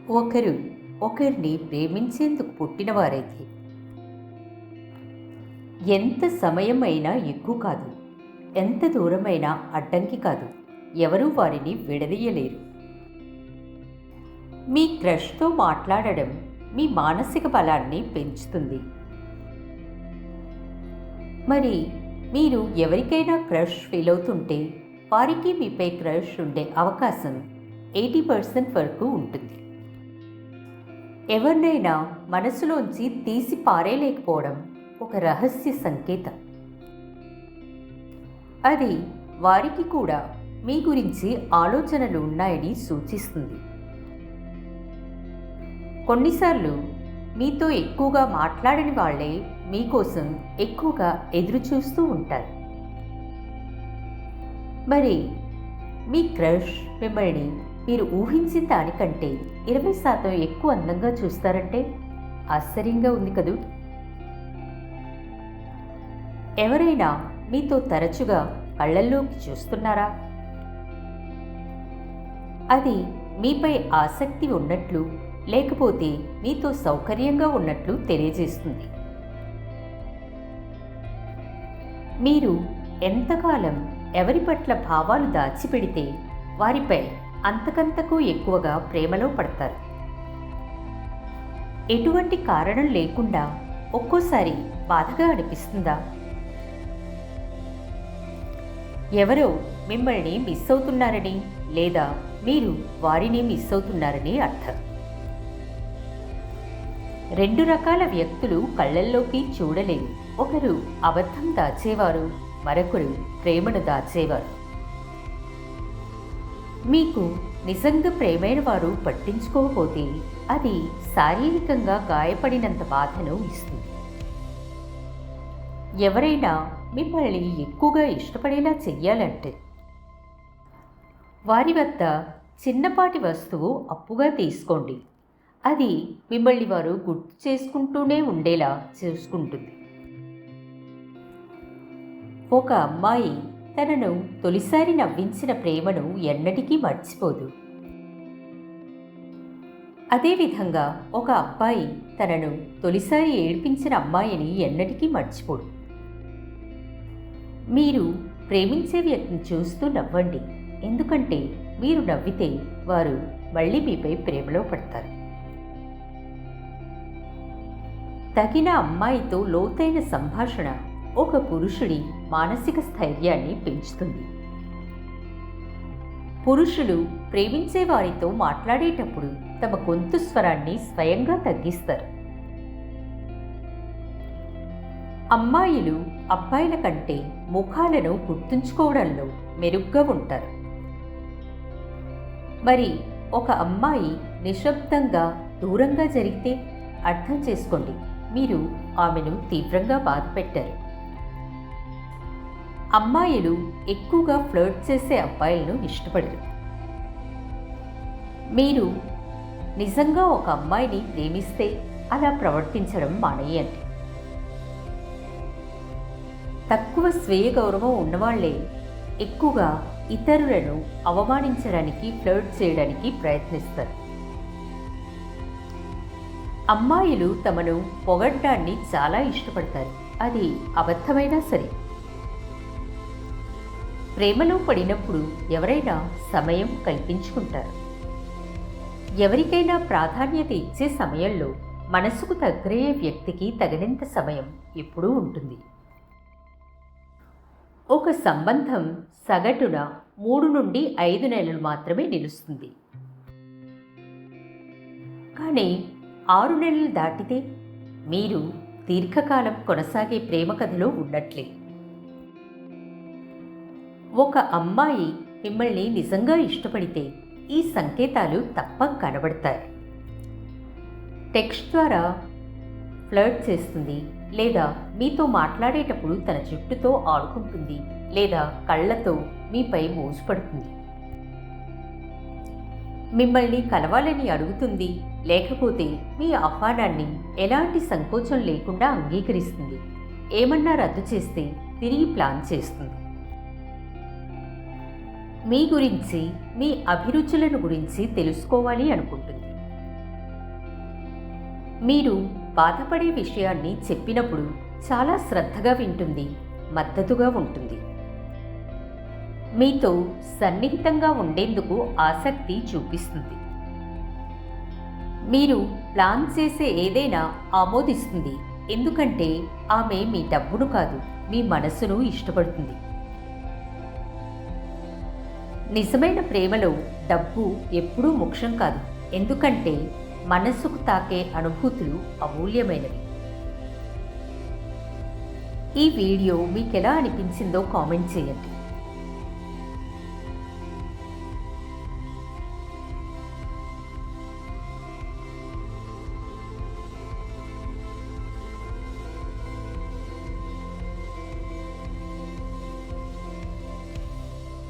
ఒకరు ఒకరిని ప్రేమించేందుకు పుట్టినవారైతే ఎంత సమయం అయినా ఎక్కువ కాదు, ఎంత దూరమైనా అడ్డంకి కాదు, ఎవరూ వారిని విడదీయలేరు. మీ క్రష్తో మాట్లాడడం మీ మానసిక బలాన్ని పెంచుతుంది. మరి మీరు ఎవరికైనా క్రష్ ఫీల్ అవుతుంటే వారికి మీపై క్రష్ ఉండే అవకాశం 80% వరకు ఉంటుంది. ఎవరినైనా మనసులోంచి తీసి పారేయలేకపోవడం ఒక రహస్య సంకేతం. అది వారికి కూడా మీ గురించి ఆలోచనలు ఉన్నాయని సూచిస్తుంది. కొన్నిసార్లు మీతో ఎక్కువగా మాట్లాడని వాళ్ళే మీకోసం ఎక్కువగా ఎదురు చూస్తూ ఉంటారు. మరి మీ క్రష్ మిమ్మల్ని మీరు ఊహించిన దానికంటే 20% ఎక్కువ అందంగా చూస్తారంటే ఆశ్చర్యంగా ఉంది కదూ. ఎవరైనా మీతో తరచుగా కళ్ళల్లోకి చూస్తున్నారా? అది మీపై ఆసక్తి ఉన్నట్లు లేకపోతే మీతో సౌకర్యంగా ఉన్నట్లు తెలియజేస్తుంది. మీరు ఎంతకాలం ఎవరి పట్ల భావాలు దాచిపెడితే వారిపై అంతకంతకు ఎక్కువగా ప్రేమలో పడతారు. ఎటువంటి కారణం లేకుండా ఒక్కోసారి బాధగా అనిపిస్తుందా? ఎవరో మిమ్మల్ని మిస్ అవుతున్నారని లేదా మీరు వారిని మిస్ అవుతున్నారని అర్థం. రెండు రకాల వ్యక్తులు కళ్ళల్లోకి చూడలేరు. ఒకరు అబద్ధం దాచేవారు, మరొకరు ప్రేమను దాచేవారు. మీకు నిజంగా ప్రేమైన వారు పట్టించుకోకపోతే అది శారీరకంగా గాయపడినంత బాధను ఇస్తుంది. ఎవరైనా మిమ్మల్ని ఎక్కువగా ఇష్టపడేలా చెయ్యాలంటే వారి వద్ద చిన్నపాటి వస్తువు అప్పుగా తీసుకోండి. అది మిమ్మల్ని వారు గుర్తు చేసుకుంటూనే ఉండేలా చూసుకుంటుంది. ఒక అమ్మాయి తనను తొలిసారి నవ్వించిన ప్రేమను ఎన్నటికీ మర్చిపోదు. అదేవిధంగా ఒక అబ్బాయి తనను తొలిసారి ఏడ్పించిన అమ్మాయిని ఎన్నటికీ మర్చిపోడు. మీరు ప్రేమించే వ్యక్తిని చూస్తూ నవ్వండి, ఎందుకంటే మీరు నవ్వితే వారు మళ్ళీ మీపై ప్రేమలో పడతారు. తగిన అమ్మాయితో లోతైన సంభాషణ ఒక పురుషుడి మానసిక స్థైర్యాన్ని పెంచుతుంది. పురుషులు ప్రేమించే వారితో మాట్లాడేటప్పుడు తమ గొంతు స్వరాన్ని స్వయంగా తగ్గిస్తారు. అమ్మాయిలు అబ్బాయిల కంటే ముఖాలను గుర్తుంచుకోవడంలో మెరుగ్గా ఉంటారు. మరి ఒక అమ్మాయి నిశ్శబ్దంగా దూరంగా జరిగితే అర్థం చేసుకోండి, మీరు ఆమెను తీవ్రంగా బాధపెట్టారు. అమ్మాయిలు ఎక్కువగా ఫ్లర్ట్ చేసే అబ్బాయిలను ఇష్టపడరు. మీరు నిజంగా ఒక అమ్మాయిని ప్రేమిస్తే అలా ప్రవర్తించడం మానేయండి. తక్కువ స్వీయ గౌరవం ఉన్నవాళ్లే ఎక్కువగా ఇతరులను అవమానించడానికి, ఫ్లర్ట్ చేయడానికి ప్రయత్నిస్తారు. అమ్మాయిలు తమను పొగడ్డాన్ని చాలా ఇష్టపడతారు, అది అబద్ధమైనా సరే. ప్రేమలో పడినప్పుడు ఎవరైనా సమయం కల్పించుకుంటారు. ఎవరికైనా ప్రాధాన్యత ఇచ్చే సమయంలో మనసుకు తగ్గరే వ్యక్తికి తగినంత సమయం ఎప్పుడూ ఉంటుంది. ఒక సంబంధం సగటున 3 నుండి 5 నెలలు మాత్రమే నిలుస్తుంది. కానీ 6 నెలలు దాటితే మీరు దీర్ఘకాలం కొనసాగే ప్రేమ కథలో ఉన్నట్లే. ఒక అమ్మాయి మిమ్మల్ని నిజంగా ఇష్టపడితే ఈ సంకేతాలు తప్పక కనబడతాయి. టెక్స్ట్ ద్వారా ఫ్లర్ట్ చేస్తుంది, లేదా మీతో మాట్లాడేటప్పుడు తన జుట్టుతో ఆడుకుంటుంది, లేదా కళ్ళతో మీపై మోజుపడుతుంది. మిమ్మల్ని కలవాలని అడుగుతుంది, లేకపోతే మీ ఆహ్వానాన్ని ఎలాంటి సంకోచం లేకుండా అంగీకరిస్తుంది. ఏమన్నా రద్దు చేస్తే తిరిగి ప్లాన్ చేస్తుంది. మీ గురించి, మీ అభిరుచులను గురించి తెలుసుకోవాలి అనుకుంటుంది. మీరు బాధపడే విషయాన్ని చెప్పినప్పుడు చాలా శ్రద్ధగా వింటుంది, మద్దతుగా ఉంటుంది. మీతో సన్నిహితంగా ఉండేందుకు ఆసక్తి చూపిస్తుంది. మీరు ప్లాన్ చేసే ఏదైనా ఆమోదిస్తుంది, ఎందుకంటే ఆమె మీ డబ్బును కాదు, మీ మనస్సును ఇష్టపడుతుంది. నిజమైన ప్రేమలో డబ్బు ఎప్పుడూ ముఖ్యం కాదు, ఎందుకంటే మనస్సుకు తాకే అనుభూతులు అమూల్యమైనవి. ఈ వీడియో మీకు ఎలా అనిపించిందో కామెంట్ చేయండి.